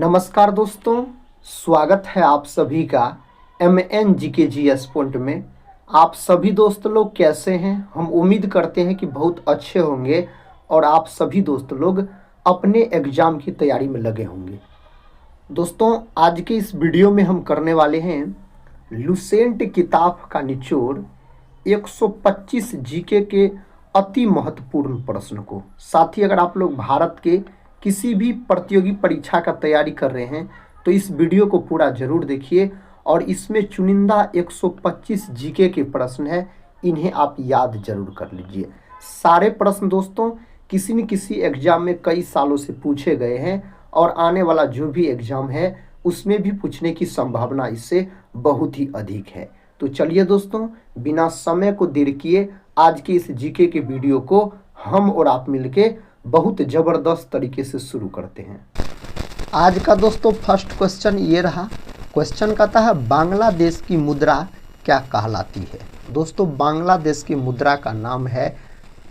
नमस्कार दोस्तों, स्वागत है आप सभी का MNGKGS पॉइंट में। आप सभी दोस्त लोग कैसे हैं? हम उम्मीद करते हैं कि बहुत अच्छे होंगे और आप सभी दोस्त लोग अपने एग्ज़ाम की तैयारी में लगे होंगे। दोस्तों, आज के इस वीडियो में हम करने वाले हैं लुसेंट किताब का निचोड़ 125 जीके के अति महत्वपूर्ण प्रश्न को। साथ ही अगर आप लोग भारत के किसी भी प्रतियोगी परीक्षा का तैयारी कर रहे हैं तो इस वीडियो को पूरा जरूर देखिए और इसमें चुनिंदा 125 जीके के प्रश्न है, इन्हें आप याद जरूर कर लीजिए। सारे प्रश्न दोस्तों किसी न किसी एग्जाम में कई सालों से पूछे गए हैं और आने वाला जो भी एग्जाम है उसमें भी पूछने की संभावना इससे बहुत ही अधिक है। तो चलिए दोस्तों, बिना समय को देर किए आज के इस जीके के वीडियो को हम और आप मिलके बहुत ज़बरदस्त तरीके से शुरू करते हैं। आज का दोस्तों फर्स्ट क्वेश्चन ये रहा। क्वेश्चन कहता है बांग्लादेश की मुद्रा क्या कहलाती है? दोस्तों, बांग्लादेश की मुद्रा का नाम है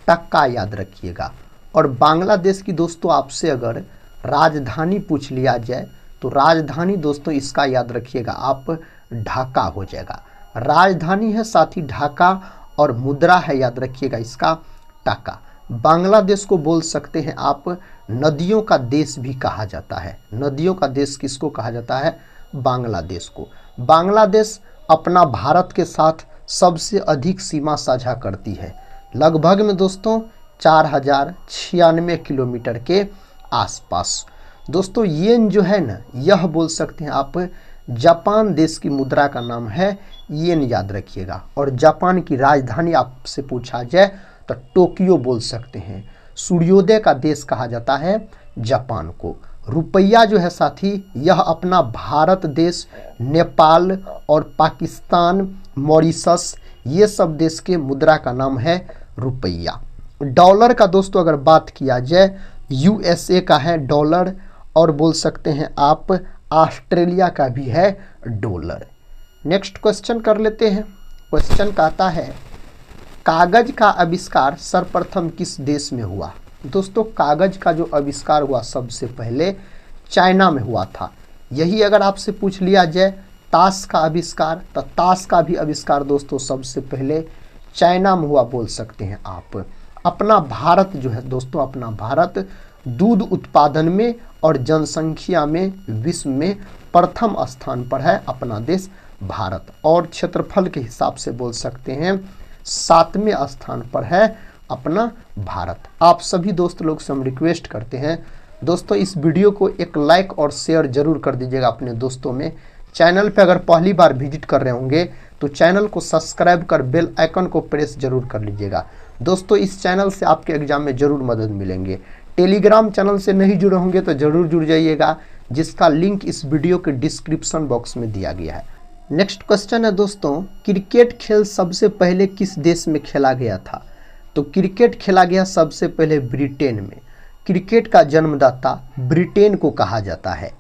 टक्का, याद रखिएगा। और बांग्लादेश की दोस्तों आपसे अगर राजधानी पूछ लिया जाए तो राजधानी दोस्तों इसका याद रखिएगा आप ढाका हो जाएगा। राजधानी है साथ ही ढाका और मुद्रा है याद रखिएगा इसका टका। बांग्लादेश को बोल सकते हैं आप नदियों का देश भी कहा जाता है। नदियों का देश किसको कहा जाता है? बांग्लादेश को। बांग्लादेश अपना भारत के साथ सबसे अधिक सीमा साझा करती है, लगभग में दोस्तों 4096 किलोमीटर के आसपास। दोस्तों येन जो है ना, यह बोल सकते हैं आप जापान देश की मुद्रा का नाम है येन, याद रखिएगा। और जापान की राजधानी आपसे पूछा जाए तो टोक्यो बोल सकते हैं। सूर्योदय का देश कहा जाता है जापान को। रुपया जो है साथी, यह अपना भारत देश, नेपाल और पाकिस्तान, मॉरिशस, ये सब देश के मुद्रा का नाम है रुपया। डॉलर का दोस्तों अगर बात किया जाए USA का है डॉलर और बोल सकते हैं आप ऑस्ट्रेलिया का भी है डॉलर। नेक्स्ट क्वेश्चन कर लेते हैं। क्वेश्चन कहता है कागज का आविष्कार सर्वप्रथम किस देश में हुआ? दोस्तों, कागज का जो आविष्कार हुआ सबसे पहले चाइना में हुआ था। यही अगर आपसे पूछ लिया जाए ताश का आविष्कार, तो ताश का भी आविष्कार दोस्तों सबसे पहले चाइना में हुआ बोल सकते हैं आप। अपना भारत जो है दोस्तों, अपना भारत दूध उत्पादन में और जनसंख्या में विश्व में प्रथम स्थान पर है अपना देश भारत। और क्षेत्रफल के हिसाब से बोल सकते हैं 7वें स्थान पर है अपना भारत। आप सभी दोस्त लोग से हम रिक्वेस्ट करते हैं दोस्तों इस वीडियो को एक लाइक और शेयर जरूर कर दीजिएगा अपने दोस्तों में। चैनल पे अगर पहली बार विजिट कर रहे होंगे तो चैनल को सब्सक्राइब कर बेल आइकन को प्रेस जरूर कर लीजिएगा। दोस्तों, इस चैनल से आपके एग्जाम में जरूर मदद मिलेंगे। टेलीग्राम चैनल से नहीं जुड़े होंगे तो जरूर जुड़ जाइएगा, जिसका लिंक इस वीडियो के डिस्क्रिप्शन बॉक्स में दिया गया है। नेक्स्ट क्वेश्चन है दोस्तों, क्रिकेट खेल सबसे पहले किस देश में खेला गया था? तो क्रिकेट खेला गया सबसे पहले ब्रिटेन में। क्रिकेट का जन्मदाता ब्रिटेन को कहा जाता है।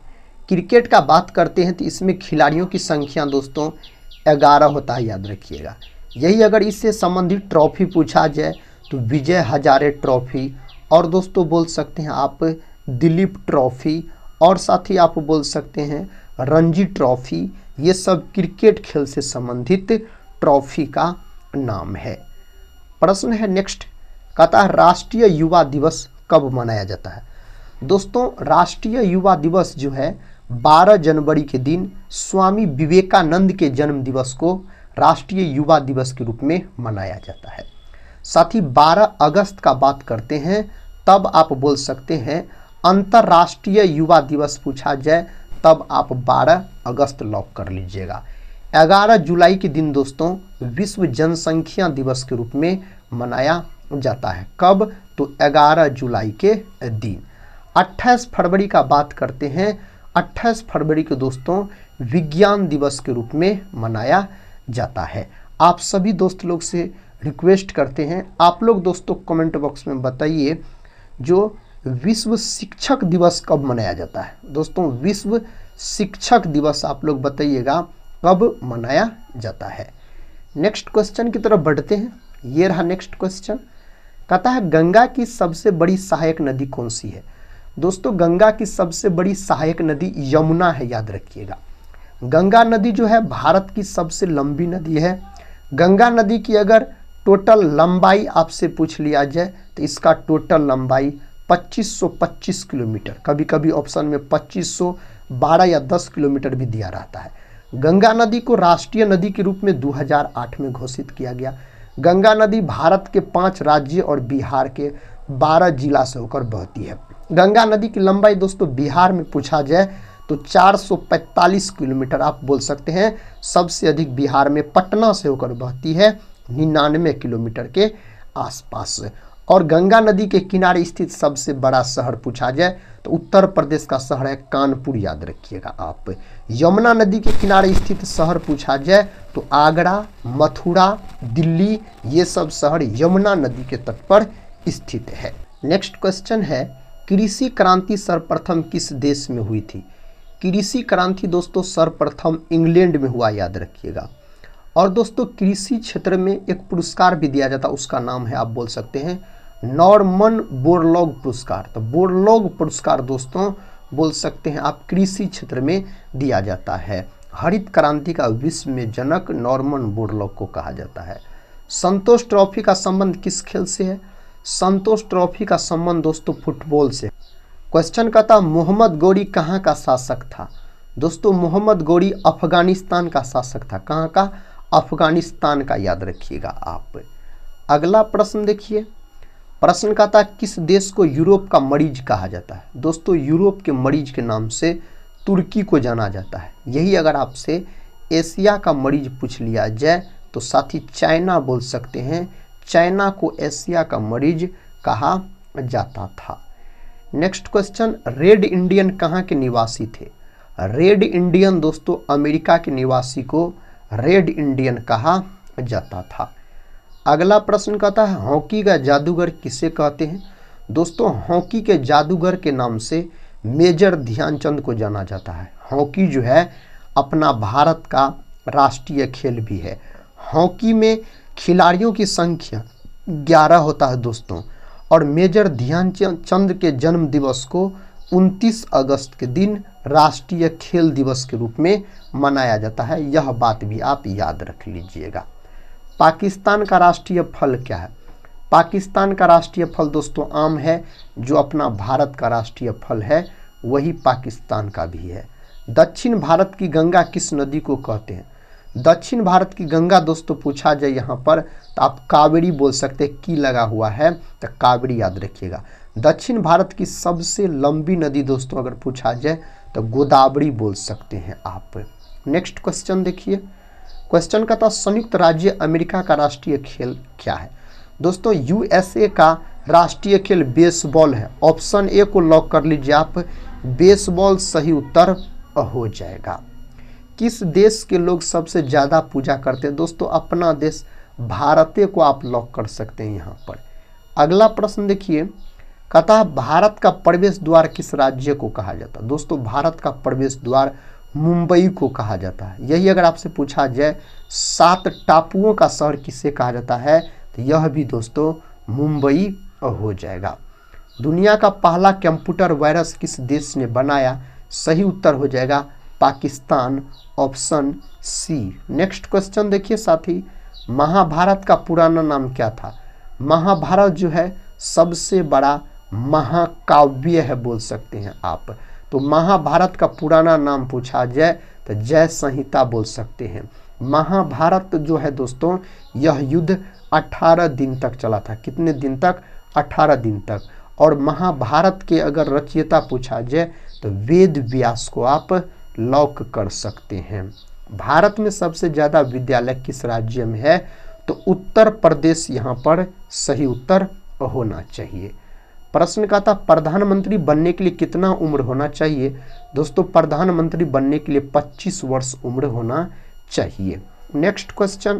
क्रिकेट का बात करते हैं तो इसमें खिलाड़ियों की संख्या दोस्तों 11 होता है, याद रखिएगा। यही अगर इससे संबंधित ट्रॉफी पूछा जाए तो विजय हजारे ट्रॉफी और दोस्तों बोल सकते हैं आप दिलीप ट्रॉफी और साथ ही आप बोल सकते हैं रणजी ट्रॉफी, ये सब क्रिकेट खेल से संबंधित ट्रॉफी का नाम है। प्रश्न है नेक्स्ट, कहता है राष्ट्रीय युवा दिवस कब मनाया जाता है? दोस्तों, राष्ट्रीय युवा दिवस जो है 12 जनवरी के दिन स्वामी विवेकानंद के जन्म दिवस को राष्ट्रीय युवा दिवस के रूप में मनाया जाता है। साथ ही 12 अगस्त का बात करते हैं तब आप बोल सकते हैं अंतर्राष्ट्रीय युवा दिवस पूछा जाए तब आप 12 अगस्त लॉक कर लीजिएगा। 11 जुलाई के दिन दोस्तों विश्व जनसंख्या दिवस के रूप में मनाया जाता है। कब? तो 11 जुलाई के दिन। 28 फरवरी का बात करते हैं। 28 फरवरी को दोस्तों विज्ञान दिवस के रूप में मनाया जाता है। आप सभी दोस्त लोग से रिक्वेस्ट करते हैं, आप लोग दोस्तों कमेंट बॉक्स में बताइए जो विश्व शिक्षक दिवस कब मनाया जाता है? दोस्तों, विश्व शिक्षक दिवस आप लोग बताइएगा कब मनाया जाता है। नेक्स्ट क्वेश्चन की तरफ बढ़ते हैं। ये रहा नेक्स्ट क्वेश्चन, कहता है गंगा की सबसे बड़ी सहायक नदी कौन सी है? दोस्तों गंगा की सबसे बड़ी सहायक नदी यमुना है, याद रखिएगा। गंगा नदी जो है भारत की सबसे लंबी नदी है। गंगा नदी की अगर टोटल लंबाई आपसे पूछ लिया जाए तो इसका टोटल लंबाई 2525 किलोमीटर, कभी कभी ऑप्शन में 2512 या 10 किलोमीटर भी दिया रहता है। गंगा नदी को राष्ट्रीय नदी के रूप में 2008 में घोषित किया गया। गंगा नदी भारत के 5 राज्य और बिहार के 12 जिला से होकर बहती है। गंगा नदी की लंबाई दोस्तों बिहार में पूछा जाए तो 445 किलोमीटर आप बोल सकते हैं। सबसे अधिक बिहार में पटना से होकर बहती है 99 किलोमीटर के आसपास। और गंगा नदी के किनारे स्थित सबसे बड़ा शहर पूछा जाए तो उत्तर प्रदेश का शहर है कानपुर, याद रखिएगा आप। यमुना नदी के किनारे स्थित शहर पूछा जाए तो आगरा, मथुरा, दिल्ली, ये सब शहर यमुना नदी के तट पर स्थित है। नेक्स्ट क्वेश्चन है, कृषि क्रांति सर्वप्रथम किस देश में हुई थी? कृषि क्रांति दोस्तों सर्वप्रथम इंग्लैंड में हुआ, याद रखिएगा। और दोस्तों कृषि क्षेत्र में एक पुरस्कार भी दिया जाता है, उसका नाम है, आप बोल सकते हैं, नॉर्मन बोरलॉग पुरस्कार। तो बोरलॉग पुरस्कार दोस्तों बोल सकते हैं आप कृषि क्षेत्र में दिया जाता है। हरित क्रांति का विश्व में जनक नॉर्मन बोरलॉग को कहा जाता है। संतोष ट्रॉफी का संबंध किस खेल से है? संतोष ट्रॉफी का संबंध दोस्तों फुटबॉल से। क्वेश्चन कहता मोहम्मद गौरी कहाँ का शासक था? दोस्तों मोहम्मद गौरी अफगानिस्तान का शासक था। कहाँ का? अफगानिस्तान का, याद रखिएगा आप। अगला प्रश्न देखिए, प्रश्न कहता किस देश को यूरोप का मरीज कहा जाता है? दोस्तों यूरोप के मरीज के नाम से तुर्की को जाना जाता है। यही अगर आपसे एशिया का मरीज पूछ लिया जाए तो साथी चाइना बोल सकते हैं। चाइना को एशिया का मरीज कहा जाता था। नेक्स्ट क्वेश्चन, रेड इंडियन कहाँ के निवासी थे? रेड इंडियन दोस्तों अमेरिका के निवासी को रेड इंडियन कहा जाता था। अगला प्रश्न कहता है हॉकी का जादूगर किसे कहते हैं? दोस्तों हॉकी के जादूगर के नाम से मेजर ध्यानचंद को जाना जाता है। हॉकी जो है अपना भारत का राष्ट्रीय खेल भी है। हॉकी में खिलाड़ियों की संख्या 11 होता है दोस्तों। और मेजर ध्यानचंद के जन्म दिवस को 29 अगस्त के दिन राष्ट्रीय खेल दिवस के रूप में मनाया जाता है। यह बात भी आप याद रख लीजिएगा। पाकिस्तान का राष्ट्रीय फल क्या है? पाकिस्तान का राष्ट्रीय फल दोस्तों आम है। जो अपना भारत का राष्ट्रीय फल है वही पाकिस्तान का भी है। दक्षिण भारत की गंगा किस नदी को कहते हैं? दक्षिण भारत की गंगा दोस्तों पूछा जाए यहाँ पर तो आप कावेरी बोल सकते हैं, की लगा हुआ है तो कावेरी याद रखिएगा। दक्षिण भारत की सबसे लंबी नदी दोस्तों अगर पूछा जाए तो गोदावरी बोल सकते हैं आप। नेक्स्ट क्वेश्चन देखिए, क्वेश्चन का था संयुक्त राज्य अमेरिका का राष्ट्रीय खेल क्या है? दोस्तों यूएसए का राष्ट्रीय खेल बेसबॉल है। ऑप्शन ए को लॉक कर लीजिए आप, बेसबॉल सही उत्तर हो जाएगा। किस देश के लोग सबसे ज़्यादा पूजा करते हैं? दोस्तों अपना देश भारत को आप लॉक कर सकते हैं यहाँ पर। अगला प्रश्न देखिए, कहता है भारत का प्रवेश द्वार किस राज्य को कहा जाता है? दोस्तों भारत का प्रवेश द्वार मुंबई को कहा जाता है। यही अगर आपसे पूछा जाए 7 टापुओं का शहर किसे कहा जाता है तो यह भी दोस्तों मुंबई हो जाएगा। दुनिया का पहला कंप्यूटर वायरस किस देश ने बनाया? सही उत्तर हो जाएगा Pakistan, option C. Next question देखिए साथी, महाभारत का पुराना नाम क्या था? महाभारत जो है सबसे बड़ा महाकाव्य है बोल सकते हैं आप। तो महाभारत का पुराना नाम पूछा जाए तो जय संहिता बोल सकते हैं। महाभारत जो है दोस्तों यह युद्ध 18 दिन तक चला था। कितने दिन तक? 18 दिन तक। और महाभारत के अगर रचयिता पूछा जाए तो वेद व्यास को आप लॉक कर सकते हैं। भारत में सबसे ज़्यादा विद्यालय किस राज्य में है? तो उत्तर प्रदेश यहाँ पर सही उत्तर होना चाहिए। प्रश्न का था प्रधानमंत्री बनने के लिए कितना उम्र होना चाहिए? दोस्तों प्रधानमंत्री बनने के लिए 25 वर्ष उम्र होना चाहिए। नेक्स्ट क्वेश्चन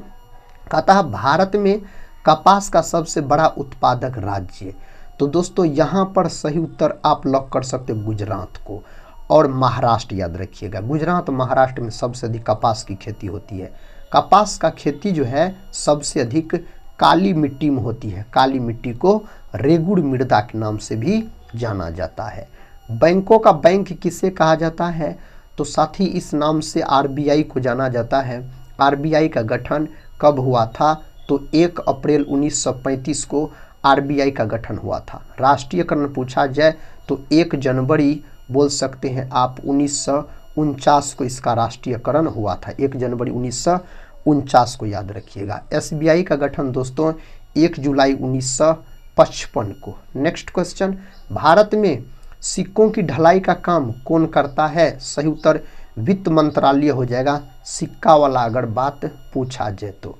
कहता है भारत में कपास का सबसे बड़ा उत्पादक राज्य? तो दोस्तों यहाँ पर सही उत्तर आप लॉक कर सकते हैं गुजरात को और महाराष्ट्र, याद रखिएगा। गुजरात और महाराष्ट्र में सबसे अधिक कपास की खेती होती है। कपास का खेती जो है सबसे अधिक काली मिट्टी में होती है। काली मिट्टी को रेगुड़ मृदा के नाम से भी जाना जाता है। बैंकों का बैंक किसे कहा जाता है? तो साथी इस नाम से आरबीआई को जाना जाता है। आरबीआई का गठन कब हुआ था? तो 1 अप्रैल 1935 को आरबीआई का गठन हुआ था। राष्ट्रीयकरण पूछा जाए तो 1 जनवरी बोल सकते हैं आप 1949 को इसका राष्ट्रीयकरण हुआ था। 1 जनवरी 1949 को याद रखिएगा। एसबीआई का गठन दोस्तों 1 जुलाई 1955 को। नेक्स्ट क्वेश्चन, भारत में सिक्कों की ढलाई का काम कौन करता है? सही उत्तर वित्त मंत्रालय हो जाएगा, सिक्का वाला अगर बात पूछा जाए तो।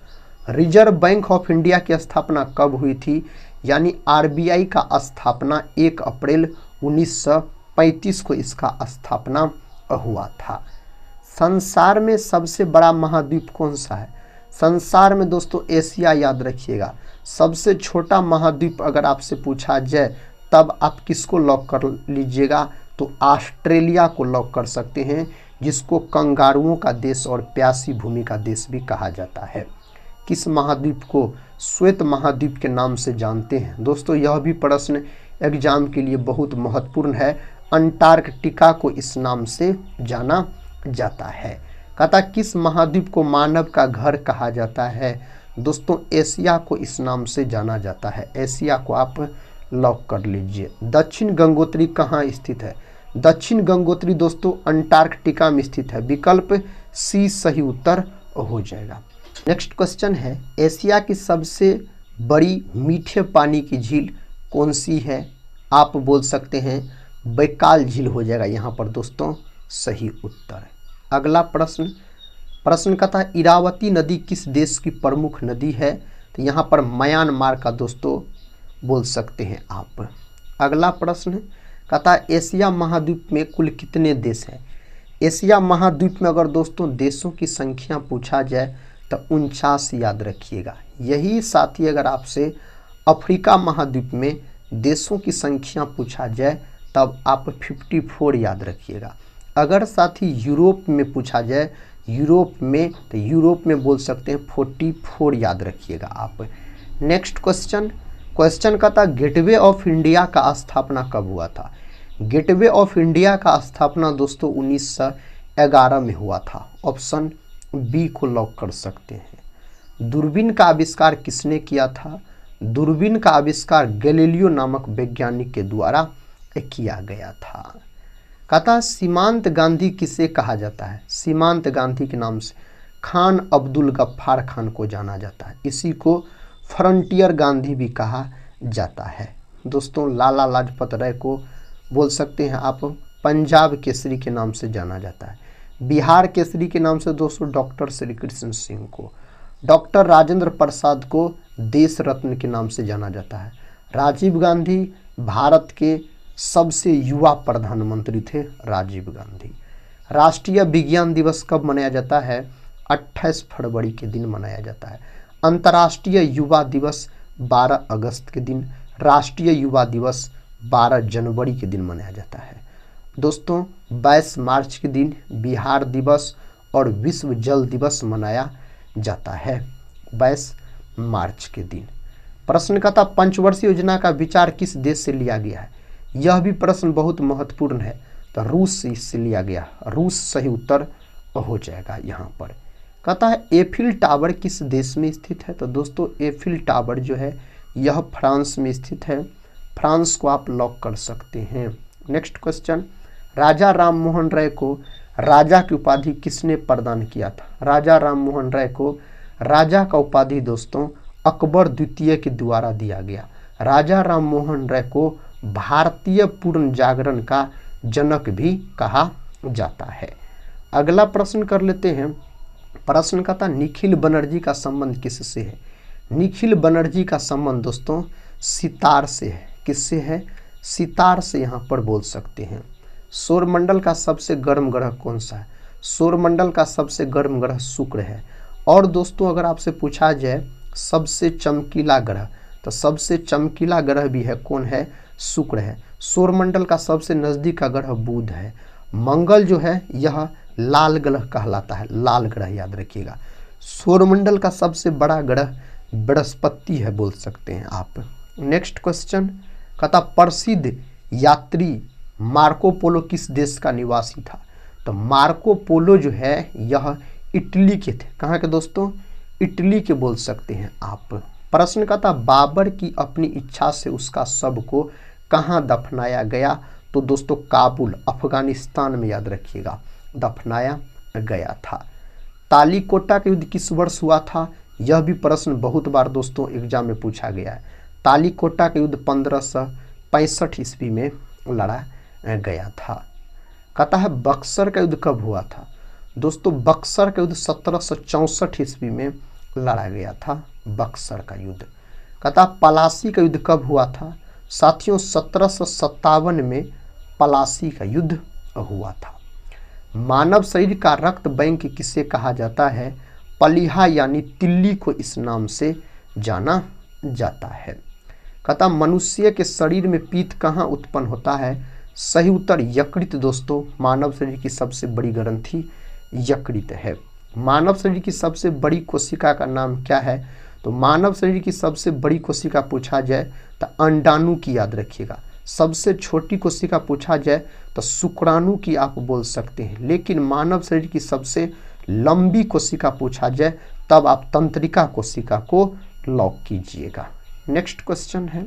रिजर्व बैंक ऑफ इंडिया की स्थापना कब हुई थी? यानी आरबीआई का स्थापना 1 अप्रैल 1935 को इसका स्थापना हुआ था। संसार में सबसे बड़ा महाद्वीप कौन सा है? संसार में दोस्तों एशिया याद रखिएगा। सबसे छोटा महाद्वीप अगर आपसे पूछा जाए तब आप किसको लॉक कर लीजिएगा? तो ऑस्ट्रेलिया को लॉक कर सकते हैं, जिसको कंगारुओं का देश और प्यासी भूमि का देश भी कहा जाता है। किस महाद्वीप को श्वेत महाद्वीप के नाम से जानते हैं? दोस्तों यह भी प्रश्न एग्जाम के लिए बहुत महत्वपूर्ण है। अंटार्कटिका को इस नाम से जाना जाता है। कहता किस महाद्वीप को मानव का घर कहा जाता है? दोस्तों एशिया को इस नाम से जाना जाता है। एशिया को आप लॉक कर लीजिए। दक्षिण गंगोत्री कहाँ स्थित है? दक्षिण गंगोत्री दोस्तों अंटार्कटिका में स्थित है। विकल्प सी सही उत्तर हो जाएगा। नेक्स्ट क्वेश्चन है, एशिया की सबसे बड़ी मीठे पानी की झील कौन सी है? आप बोल सकते हैं बैकाल झील हो जाएगा यहाँ पर दोस्तों सही उत्तर। अगला प्रश्न का था इरावती नदी किस देश की प्रमुख नदी है? तो यहाँ पर म्यांमार का दोस्तों बोल सकते हैं आप। अगला प्रश्न कहता है एशिया महाद्वीप में कुल कितने देश हैं? एशिया महाद्वीप में अगर दोस्तों देशों की संख्या पूछा जाए तो 49 याद रखिएगा। यही साथी अगर आपसे अफ्रीका महाद्वीप में देशों की संख्या पूछा जाए तब आप 54 याद रखिएगा। अगर साथी यूरोप में पूछा जाए यूरोप में तो यूरोप में बोल सकते हैं 44 याद रखिएगा आप। नेक्स्ट क्वेश्चन का था गेटवे ऑफ इंडिया का स्थापना कब हुआ था? गेटवे ऑफ इंडिया का स्थापना दोस्तों 1911 में हुआ था। ऑप्शन बी को लॉक कर सकते हैं। दूरबीन का आविष्कार किसने किया था? दूरबीन का आविष्कार गैलीलियो नामक वैज्ञानिक के द्वारा किया गया था। कहता सीमांत गांधी किसे कहा जाता है? सीमांत गांधी के नाम से खान अब्दुल गफ्फार खान को जाना जाता है। इसी को फ्रंटियर गांधी भी कहा जाता है। दोस्तों लाला लाजपत राय को बोल सकते हैं आप पंजाब केसरी के नाम से जाना जाता है। बिहार केसरी के नाम से दोस्तों डॉक्टर श्री कृष्ण सिंह को, डॉक्टर राजेंद्र प्रसाद को देश रत्न के नाम से जाना जाता है। राजीव गांधी भारत के सबसे युवा प्रधानमंत्री थे। राजीव गांधी। राष्ट्रीय विज्ञान दिवस कब मनाया जाता है? 28 फरवरी के दिन मनाया जाता है। अंतर्राष्ट्रीय युवा दिवस 12 अगस्त के दिन, राष्ट्रीय युवा दिवस 12 जनवरी के दिन मनाया जाता है। दोस्तों 22 मार्च के दिन बिहार दिवस और विश्व जल दिवस मनाया जाता है 22 मार्च के दिन। प्रश्न का था पंचवर्षीय योजना का विचार किस देश से लिया गया है? यह भी प्रश्न बहुत महत्वपूर्ण है, तो रूस से लिया गया। रूस सही उत्तर हो जाएगा यहाँ पर। कहता है एफिल टावर किस देश में स्थित है? तो दोस्तों एफिल टावर जो है यह फ्रांस में स्थित है। फ्रांस को आप लॉक कर सकते हैं। नेक्स्ट क्वेश्चन, राजा राम मोहन राय को राजा की उपाधि किसने प्रदान किया था? राजा राम मोहन राय को राजा का उपाधि दोस्तों अकबर द्वितीय के द्वारा दिया गया। राजा राम मोहन राय को भारतीय पूर्ण जागरण का जनक भी कहा जाता है। अगला प्रश्न कर लेते हैं। प्रश्न का था निखिल बनर्जी का संबंध किससे है? निखिल बनर्जी का संबंध दोस्तों सितार से है। किससे है? सितार से यहाँ पर बोल सकते हैं। सौरमंडल का सबसे गर्म ग्रह कौन सा है? सौरमंडल का सबसे गर्म ग्रह शुक्र है। और दोस्तों अगर आपसे पूछा जाए सबसे चमकीला ग्रह, तो सबसे चमकीला ग्रह भी है, कौन है? शुक्र है। सौरमंडल का सबसे नज़दीक का ग्रह बुध है। मंगल जो है यह लाल ग्रह कहलाता है, लाल ग्रह याद रखिएगा। सौरमंडल का सबसे बड़ा ग्रह बृहस्पति है बोल सकते हैं आप। नेक्स्ट क्वेश्चन कहता प्रसिद्ध यात्री मार्को पोलो किस देश का निवासी था? तो मार्को पोलो जो है यह इटली के थे। कहाँ के दोस्तों? इटली के बोल सकते हैं आप। प्रश्न का था बाबर की अपनी इच्छा से उसका शव को कहाँ दफनाया गया? तो दोस्तों काबुल अफगानिस्तान में याद रखिएगा दफनाया गया था। तालीकोटा का युद्ध किस वर्ष हुआ था? यह भी प्रश्न बहुत बार दोस्तों एग्जाम में पूछा गया है। तालीकोटा का युद्ध 1565 ईस्वी में लड़ा गया था। कहता है बक्सर का युद्ध कब हुआ था? दोस्तों बक्सर का युद्ध 1764 ईस्वी में लड़ा गया था बक्सर का युद्ध। कहता पलासी का युद्ध कब हुआ था? साथियों 1757 में पलासी का युद्ध हुआ था। मानव शरीर का रक्त बैंक किसे कहा जाता है? पलिहा यानी तिल्ली को इस नाम से जाना जाता है। कहता मनुष्य के शरीर में पीत कहाँ उत्पन्न होता है? सही उत्तर यकृत। दोस्तों मानव शरीर की सबसे बड़ी ग्रंथि यकृत है। मानव शरीर की सबसे बड़ी कोशिका का नाम क्या है? तो मानव शरीर की सबसे बड़ी कोशिका पूछा जाए तो अंडाणु की याद रखिएगा। सबसे छोटी कोशिका पूछा जाए तो शुक्राणु की आप बोल सकते हैं। लेकिन मानव शरीर की सबसे लंबी कोशिका पूछा जाए तब आप तंत्रिका कोशिका को लॉक कीजिएगा। नेक्स्ट क्वेश्चन है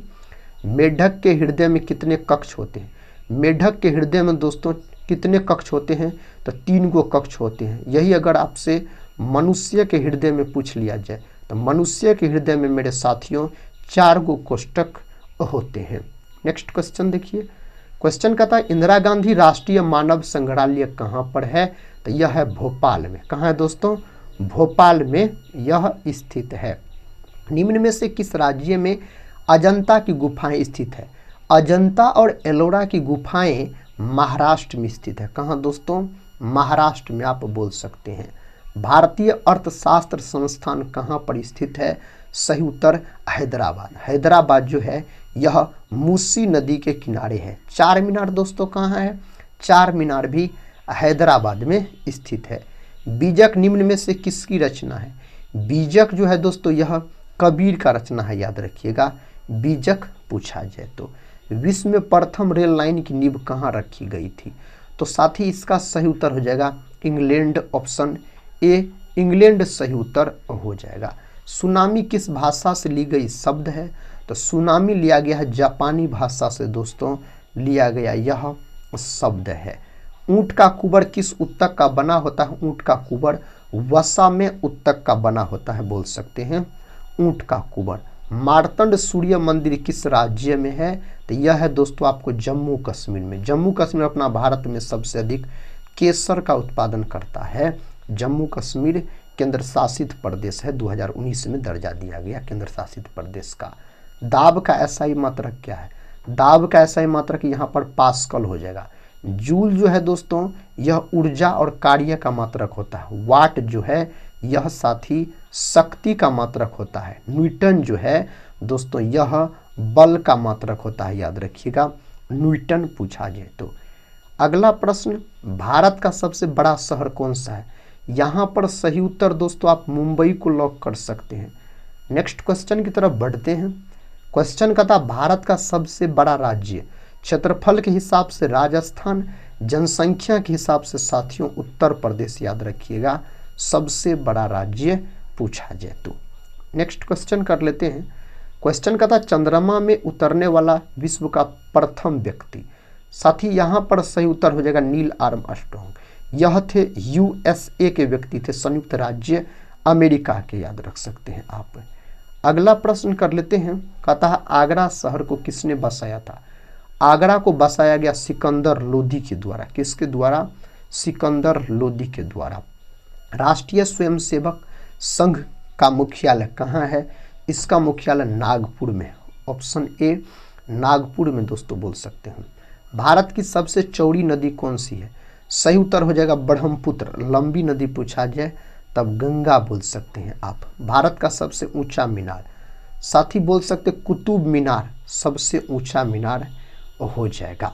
मेढक के हृदय में कितने कक्ष होते हैं? मेढक के हृदय में दोस्तों कितने कक्ष होते हैं? तो 3 गो कक्ष होते हैं। यही अगर आपसे मनुष्य के हृदय में पूछ लिया जाए तो मनुष्य के हृदय में मेरे साथियों 4 गो कोष्ठक होते हैं। नेक्स्ट क्वेश्चन देखिए। क्वेश्चन कहता है इंदिरा गांधी राष्ट्रीय मानव संग्रहालय कहाँ पर है? तो यह है भोपाल में। कहाँ है दोस्तों? भोपाल में यह स्थित है। निम्न में से किस राज्य में अजंता की गुफाएं स्थित है? अजंता और एलोरा की गुफाएं महाराष्ट्र में स्थित है। कहाँ दोस्तों? महाराष्ट्र में आप बोल सकते हैं। भारतीय अर्थशास्त्र संस्थान कहाँ पर स्थित है? सही उत्तर हैदराबाद। हैदराबाद जो है यह मूसी नदी के किनारे है। 4 मीनार दोस्तों कहाँ है? 4 मीनार भी हैदराबाद में स्थित है। बीजक निम्न में से किसकी रचना है? बीजक जो है दोस्तों यह कबीर का रचना है, याद रखिएगा बीजक पूछा जाए तो। विश्व में प्रथम रेल लाइन की नींव कहाँ रखी गई थी? तो साथ ही इसका सही उत्तर हो जाएगा इंग्लैंड। ऑप्शन ए इंग्लैंड सही उत्तर हो जाएगा। सुनामी किस भाषा से ली गई शब्द है? तो सुनामी लिया गया है जापानी भाषा से दोस्तों लिया गया यह शब्द है। ऊंट का कुबर किस उत्तक का बना होता है? ऊंट का कुबर वसा में उत्तक का बना होता है, बोल सकते हैं ऊंट का कुबर। मार्तंड सूर्य मंदिर किस राज्य में है? तो यह है दोस्तों आपको जम्मू कश्मीर में। जम्मू कश्मीर अपना भारत में सबसे अधिक केसर का उत्पादन करता है। जम्मू कश्मीर केंद्र शासित प्रदेश है, 2019 में दर्जा दिया गया केंद्र शासित प्रदेश का। दाब का एसआई मात्रक क्या है? दाब का एसआई मात्रक यहाँ पर पास्कल हो जाएगा। जूल जो है दोस्तों यह ऊर्जा और कार्य का मात्रक होता है। वाट जो है यह साथी शक्ति का मात्रक होता है। न्यूटन जो है दोस्तों यह बल का मात्रक होता है, याद रखिएगा न्यूटन पूछा जाए तो। अगला प्रश्न भारत का सबसे बड़ा शहर कौन सा है? यहाँ पर सही उत्तर दोस्तों आप मुंबई को लॉक कर सकते हैं। नेक्स्ट क्वेश्चन की तरफ बढ़ते हैं। क्वेश्चन का था भारत का सबसे बड़ा राज्य क्षेत्रफल के हिसाब से राजस्थान, जनसंख्या के हिसाब से साथियों उत्तर प्रदेश, याद रखिएगा सबसे बड़ा राज्य पूछा जाए तो। नेक्स्ट क्वेश्चन कर लेते हैं। क्वेश्चन का था चंद्रमा में उतरने वाला विश्व का प्रथम व्यक्ति। साथ ही यहाँ पर सही उत्तर हो जाएगा नील आर्मस्ट्रॉन्ग। यह थे यूएसए के व्यक्ति थे, संयुक्त राज्य अमेरिका के, याद रख सकते हैं आप। अगला प्रश्न कर लेते हैं। कहता है आगरा शहर को किसने बसाया था? आगरा को बसाया गया सिकंदर लोदी के द्वारा। किसके द्वारा? सिकंदर लोदी के द्वारा। राष्ट्रीय स्वयंसेवक संघ का मुख्यालय कहाँ है? इसका मुख्यालय नागपुर में। ऑप्शन ए नागपुर में दोस्तों बोल सकते हैं। भारत की सबसे चौड़ी नदी कौन सी है? सही उत्तर हो जाएगा ब्रह्मपुत्र। लंबी नदी पूछा जाए तब गंगा बोल सकते हैं आप। भारत का सबसे ऊंचा मीनार, साथ ही बोल सकते कुतुब मीनार सबसे ऊंचा मीनार हो जाएगा।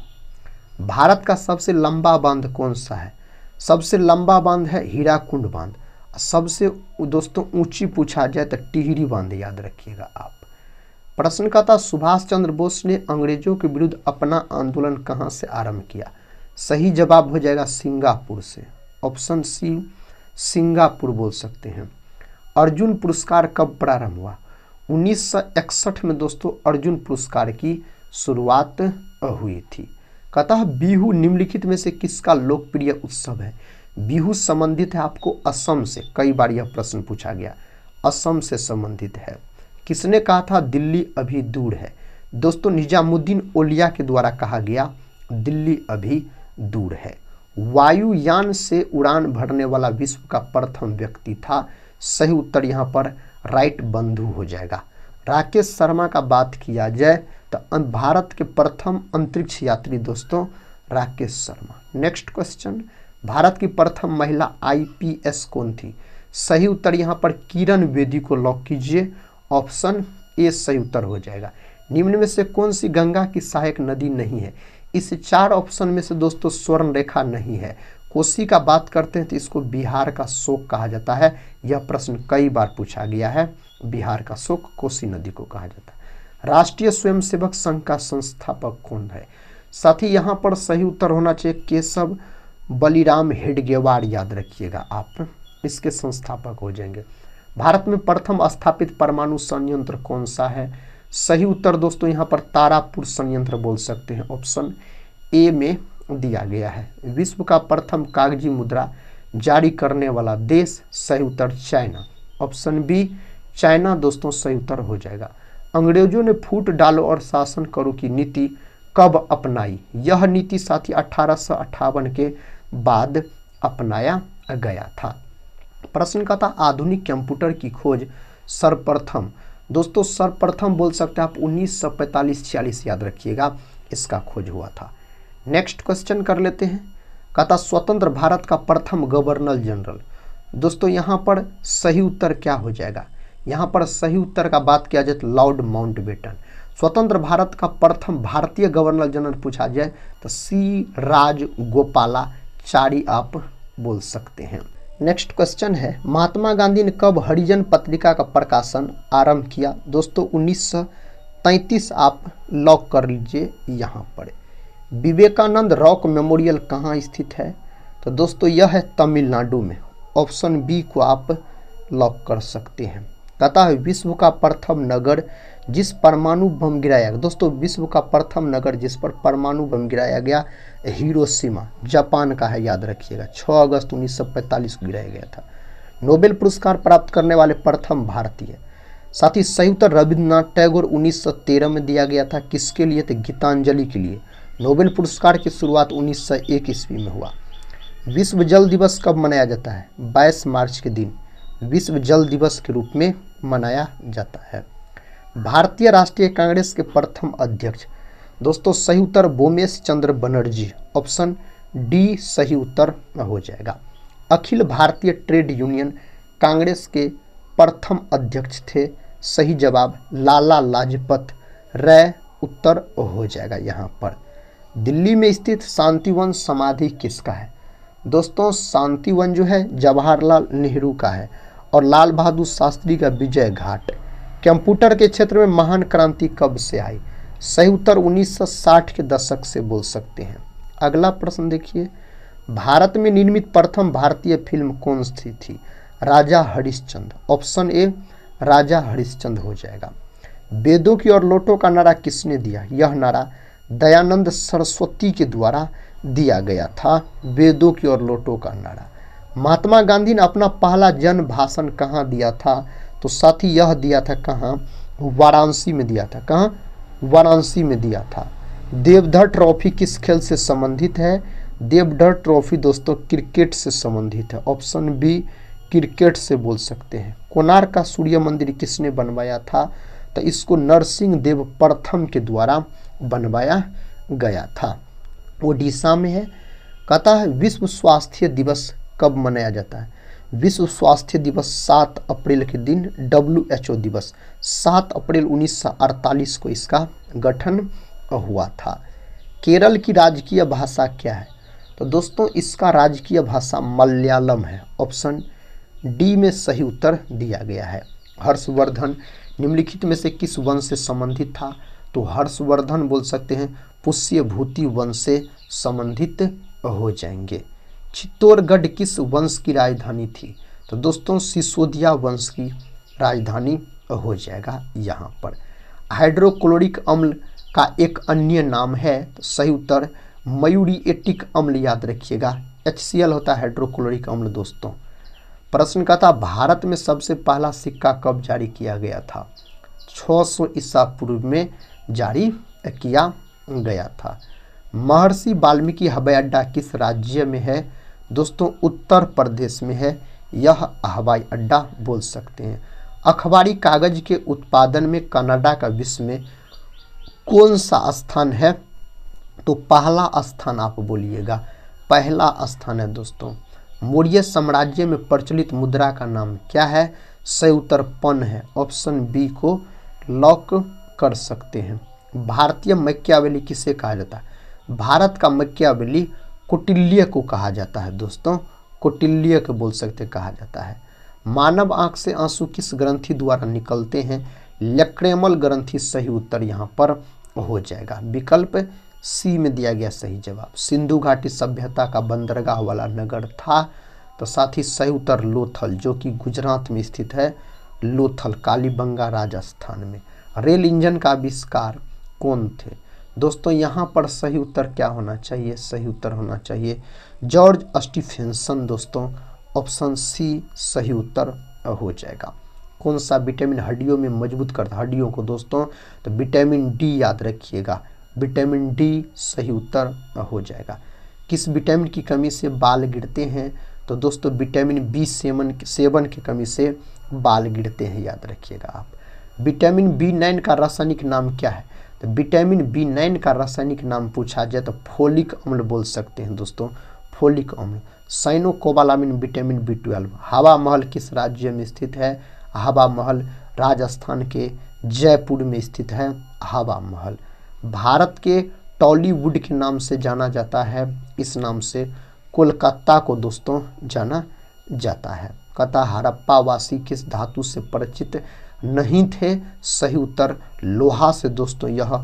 भारत का सबसे लंबा बांध कौन सा है? सबसे लंबा बांध है हीराकुंड बांध। सबसे दोस्तों ऊंची पूछा जाए तो टिहरी बांध, याद रखिएगा आप। प्रश्न का था सुभाष चंद्र बोस ने अंग्रेजों के विरुद्ध अपना आंदोलन कहाँ से आरंभ किया। सही जवाब हो जाएगा सिंगापुर से। ऑप्शन सी सिंगापुर बोल सकते हैं। अर्जुन पुरस्कार कब प्रारंभ हुआ। 1961 में दोस्तों अर्जुन पुरस्कार की शुरुआत हुई थी। कतः बिहू निम्नलिखित में से किसका लोकप्रिय उत्सव है। बिहू संबंधित है आपको असम से, कई बार यह प्रश्न पूछा गया, असम से संबंधित है। किसने कहा था दिल्ली अभी दूर है। दोस्तों निजामुद्दीन औलिया के द्वारा कहा गया दिल्ली अभी दूर है। वायुयान से उड़ान भरने वाला विश्व का प्रथम व्यक्ति था। सही उत्तर यहाँ पर राइट बंधु हो जाएगा। राकेश शर्मा का बात किया जाए तो भारत के प्रथम अंतरिक्ष यात्री दोस्तों राकेश शर्मा। नेक्स्ट क्वेश्चन, भारत की प्रथम महिला IPS कौन थी। सही उत्तर यहाँ पर किरण बेदी को लॉक कीजिए। ऑप्शन ए सही उत्तर हो जाएगा। निम्न में से कौन सी गंगा की सहायक नदी नहीं है। इस 4 ऑप्शन में से दोस्तों स्वर्ण रेखा नहीं है। कोसी का बात करते हैं तो इसको बिहार का शोक कहा जाता है। यह प्रश्न कई बार पूछा गया है। बिहार का शोक कोसी नदी को कहा जाता है। राष्ट्रीय स्वयंसेवक संघ का संस्थापक कौन है। साथ ही यहाँ पर सही उत्तर होना चाहिए केशव बलिराम हेडगेवार, याद रखिएगा आप, इसके संस्थापक हो जाएंगे। भारत में प्रथम स्थापित परमाणु संयंत्र कौन सा है। सही उत्तर दोस्तों यहाँ पर तारापुर संयंत्र बोल सकते हैं। ऑप्शन ए में दिया गया है। विश्व का प्रथम कागजी मुद्रा जारी करने वाला देश। सही उत्तर चाइना। ऑप्शन बी चाइना दोस्तों सही उत्तर हो जाएगा। अंग्रेजों ने फूट डालो और शासन करो की नीति कब अपनाई। यह नीति साथी 1858 के बाद अपनाया गया था। प्रश्न का था आधुनिक कंप्यूटर की खोज सर्वप्रथम, दोस्तों सर्वप्रथम बोल सकते हैं आप 1945-46, याद रखिएगा इसका खोज हुआ था। नेक्स्ट क्वेश्चन कर लेते हैं। कहता स्वतंत्र भारत का प्रथम गवर्नर जनरल। दोस्तों यहाँ पर सही उत्तर क्या हो जाएगा। यहाँ पर सही उत्तर का बात किया जाए तो लॉर्ड माउंटबेटन। स्वतंत्र भारत का प्रथम भारतीय गवर्नर जनरल पूछा जाए तो सी राजगोपालाचारी आप बोल सकते हैं। नेक्स्ट क्वेश्चन है महात्मा गांधी ने कब हरिजन पत्रिका का प्रकाशन आरंभ किया। दोस्तों 1933 आप लॉक कर लीजिए यहाँ पर। विवेकानंद रॉक मेमोरियल कहाँ स्थित है। तो दोस्तों यह है तमिलनाडु में। ऑप्शन बी को आप लॉक कर सकते हैं। कहता है विश्व का प्रथम नगर जिस परमाणु बम गिराया। दोस्तों विश्व का प्रथम नगर जिस पर परमाणु बम गिराया गया हिरोशिमा, जापान का है, याद रखिएगा। 6 अगस्त 1945 को गिराया गया था। नोबेल पुरस्कार प्राप्त करने वाले प्रथम भारतीय। साथ ही सही उत्तर रविन्द्रनाथ टैगोर 1913 में दिया गया था। किसके लिए तो गीतांजलि के लिए। नोबेल पुरस्कार की शुरुआत 1901 ईस्वी में हुआ। विश्व जल दिवस कब मनाया जाता है। 22 मार्च के दिन विश्व जल दिवस के रूप में मनाया जाता है। भारतीय राष्ट्रीय कांग्रेस के प्रथम अध्यक्ष। दोस्तों सही उत्तर बोमेश चंद्र बनर्जी। ऑप्शन डी सही उत्तर हो जाएगा। अखिल भारतीय ट्रेड यूनियन कांग्रेस के प्रथम अध्यक्ष थे। सही जवाब लाला लाजपत राय उत्तर हो जाएगा यहाँ पर। दिल्ली में स्थित शांतिवन समाधि किसका है। दोस्तों शांतिवन जो है जवाहरलाल नेहरू का है और लाल बहादुर शास्त्री का विजय घाट। कंप्यूटर के क्षेत्र में महान क्रांति कब से आई। सही उत्तर 1960 के दशक से बोल सकते हैं। अगला प्रश्न देखिए भारत में निर्मित प्रथम भारतीय फिल्म कौन सी थी। राजा हरिश्चंद्र। ऑप्शन ए राजा हरिश्चंद्र हो जाएगा। वेदों की ओर लौटो का नारा किसने दिया। यह नारा दयानंद सरस्वती के द्वारा दिया गया था। वेदों की ओर लौटो का नारा। महात्मा गांधी ने अपना पहला जन भाषण कहाँ दिया था। तो साथी यह दिया था कहाँ, वाराणसी में दिया था। कहाँ, वाराणसी में दिया था। देवधर ट्रॉफी किस खेल से संबंधित है। देवधर ट्रॉफी दोस्तों क्रिकेट से संबंधित है। ऑप्शन बी क्रिकेट से बोल सकते हैं। कोणार्क का सूर्य मंदिर किसने बनवाया था। तो इसको नरसिंह देव प्रथम के द्वारा बनवाया गया था। ओडिशा में है। कहता है विश्व स्वास्थ्य दिवस कब मनाया जाता है। विश्व स्वास्थ्य दिवस 7 अप्रैल के दिन। WHO दिवस 7 अप्रैल 1948 को इसका गठन हुआ था। केरल की राजकीय भाषा क्या है। तो दोस्तों इसका राजकीय भाषा मलयालम है। ऑप्शन डी में सही उत्तर दिया गया है। हर्षवर्धन निम्नलिखित में से किस वंश से संबंधित था? तो हर्षवर्धन बोल सकते हैं, पुष्यभूति वंश से संबंधित हो जाएंगे। चित्तौड़गढ़ किस वंश की राजधानी थी? तो दोस्तों सिसोदिया वंश की राजधानी हो जाएगा यहाँ पर। हाइड्रोक्लोरिक अम्ल का एक अन्य नाम है? तो सही उत्तर मयूरिएटिक अम्ल, याद रखिएगा। HCl होता है हाइड्रोक्लोरिक अम्ल दोस्तों। प्रश्न का था भारत में सबसे पहला सिक्का कब जारी किया गया था? 600 ईसा पूर्व में जारी किया गया था। महर्षि वाल्मीकि हवाई अड्डा किस राज्य में है? दोस्तों उत्तर प्रदेश में है यह हवाई अड्डा बोल सकते हैं। अखबारी कागज के उत्पादन में कनाडा का विश्व में कौन सा स्थान है? तो पहला स्थान आप बोलिएगा, पहला स्थान है दोस्तों। मौर्य साम्राज्य में प्रचलित मुद्रा का नाम क्या है? सही उत्तर पन है, ऑप्शन बी को लॉक कर सकते हैं। भारतीय मक्यावली किसे कहा जाता है? भारत का मक्यावली कौटिल्य को कहा जाता है दोस्तों, कौटिल्य को बोल सकते कहा जाता है। मानव आंख से आंसू किस ग्रंथि द्वारा निकलते हैं? लक्रेमल ग्रंथि सही उत्तर यहाँ पर हो जाएगा, विकल्प सी में दिया गया सही जवाब। सिंधु घाटी सभ्यता का बंदरगाह वाला नगर था? तो साथ ही सही उत्तर लोथल, जो कि गुजरात में स्थित है, लोथल कालीबंगा राजस्थान में। रेल इंजन का आविष्कार कौन थे? दोस्तों यहाँ पर सही उत्तर क्या होना चाहिए? सही उत्तर होना चाहिए जॉर्ज स्टीफेंसन दोस्तों, ऑप्शन सी सही उत्तर हो जाएगा। कौन सा विटामिन हड्डियों में मजबूत करता है हड्डियों को दोस्तों? तो विटामिन डी, याद रखिएगा, विटामिन डी सही उत्तर हो जाएगा। किस विटामिन की कमी से बाल गिरते हैं? तो दोस्तों विटामिन B7 की कमी से बाल गिरते हैं, याद रखिएगा आप। विटामिन B9 का रासायनिक नाम क्या है? तो विटामिन B9 का रासायनिक नाम पूछा जाए तो फोलिक अम्ल बोल सकते हैं दोस्तों, फोलिक अम्ल। Cyanocobalamin vitamin B12। हवा महल किस राज्य में स्थित है? हवा महल राजस्थान के जयपुर में स्थित है हवा महल। भारत के टॉलीवुड के नाम से जाना जाता है, इस नाम से कोलकाता को दोस्तों जाना जाता है। कथा हड़प्पा वासी किस धातु से परिचित नहीं थे? सही उत्तर लोहा से दोस्तों, यह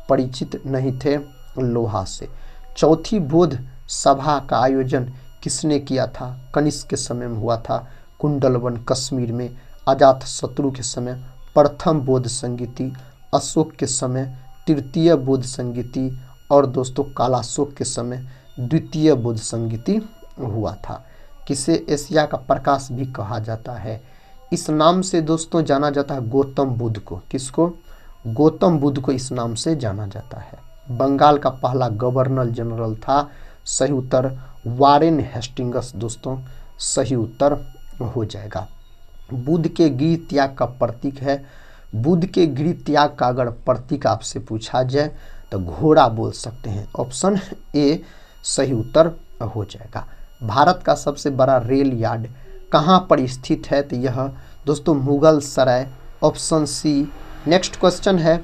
परिचित नहीं थे लोहा से। चौथी बौद्ध सभा का आयोजन किसने किया था? कनिष्क के समय में हुआ था कुंडलवन कश्मीर में। अजातशत्रु के समय प्रथम बौद्ध संगीति, अशोक के समय तृतीय बौद्ध संगीति और दोस्तों कालाशोक के समय द्वितीय बौद्ध संगीति हुआ था। किसे एशिया का प्रकाश भी कहा जाता है? इस नाम से दोस्तों जाना जाता है गौतम बुद्ध को। किसको? गौतम बुद्ध को इस नाम से जाना जाता है। बंगाल का पहला गवर्नर जनरल था? सही उत्तर वारेन हेस्टिंग्स दोस्तों, सही उत्तर हो जाएगा। बुद्ध के गृह त्याग का प्रतीक है? बुद्ध के गृह त्याग का अगर प्रतीक आपसे पूछा जाए तो घोड़ा बोल सकते हैं, ऑप्शन ए सही उत्तर हो जाएगा। भारत का सबसे बड़ा रेल यार्ड कहाँ पर स्थित है? तो यह दोस्तों मुगल सराय, ऑप्शन सी। नेक्स्ट क्वेश्चन है,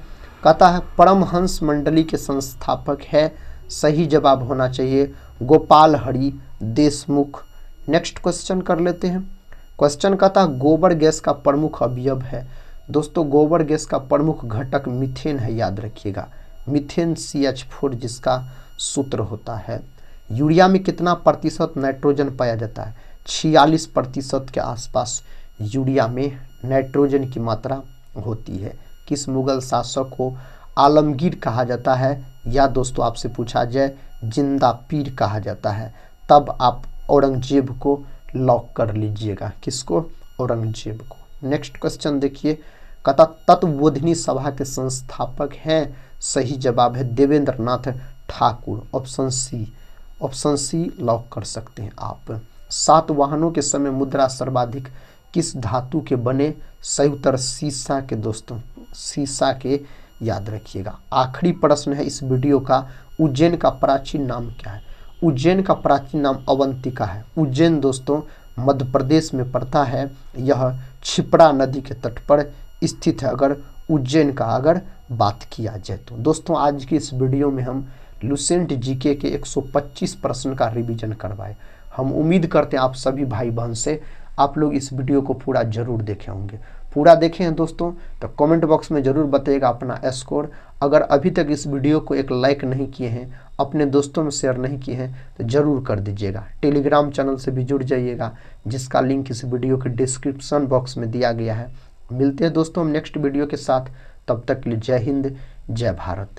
कहता है परमहंस मंडली के संस्थापक है? सही जवाब होना चाहिए गोपाल हरि देशमुख। नेक्स्ट क्वेश्चन कर लेते हैं। क्वेश्चन कहता है गोबर गैस का प्रमुख अवयव है? दोस्तों गोबर गैस का प्रमुख घटक मीथेन है, याद रखिएगा, मीथेन CH4 जिसका सूत्र होता है। यूरिया में कितना प्रतिशत नाइट्रोजन पाया जाता है? 46% के आसपास यूरिया में नाइट्रोजन की मात्रा होती है। किस मुगल शासक को आलमगीर कहा जाता है? या दोस्तों आपसे पूछा जाए जिंदा पीर कहा जाता है, तब आप औरंगजेब को लॉक कर लीजिएगा। किसको? औरंगजेब को। नेक्स्ट क्वेश्चन देखिए, कहता तत्वबोधिनी सभा के संस्थापक हैं? सही जवाब है Devendra Nath Thakur, option C. Option C lock कर सकते हैं आप। सातवाहनों के समय मुद्रा सर्वाधिक किस धातु के बने? सही उत्तर सीसा के दोस्तों, सीसा के, याद रखिएगा। आखिरी प्रश्न है इस वीडियो का, उज्जैन का प्राचीन नाम क्या है? उज्जैन का प्राचीन नाम अवंतिका है। उज्जैन दोस्तों मध्य प्रदेश में पड़ता है, यह क्षिप्रा नदी के तट पर स्थित है। अगर उज्जैन का अगर बात किया जाए तो दोस्तों आज की इस वीडियो में हम लुसेंट जीके के 125 प्रश्न का रिवीजन करवाए। हम उम्मीद करते हैं आप सभी भाई बहन से आप लोग इस वीडियो को पूरा जरूर देखे होंगे। पूरा देखे हैं दोस्तों तो कमेंट बॉक्स में ज़रूर बताइएगा अपना स्कोर। अगर अभी तक इस वीडियो को एक लाइक नहीं किए हैं, अपने दोस्तों में शेयर नहीं किए हैं तो ज़रूर कर दीजिएगा। टेलीग्राम चैनल से भी जुड़ जाइएगा जिसका लिंक इस वीडियो के डिस्क्रिप्शन बॉक्स में दिया गया है। मिलते हैं दोस्तों हम नेक्स्ट वीडियो के साथ, तब तक के लिए जय हिंद जय भारत।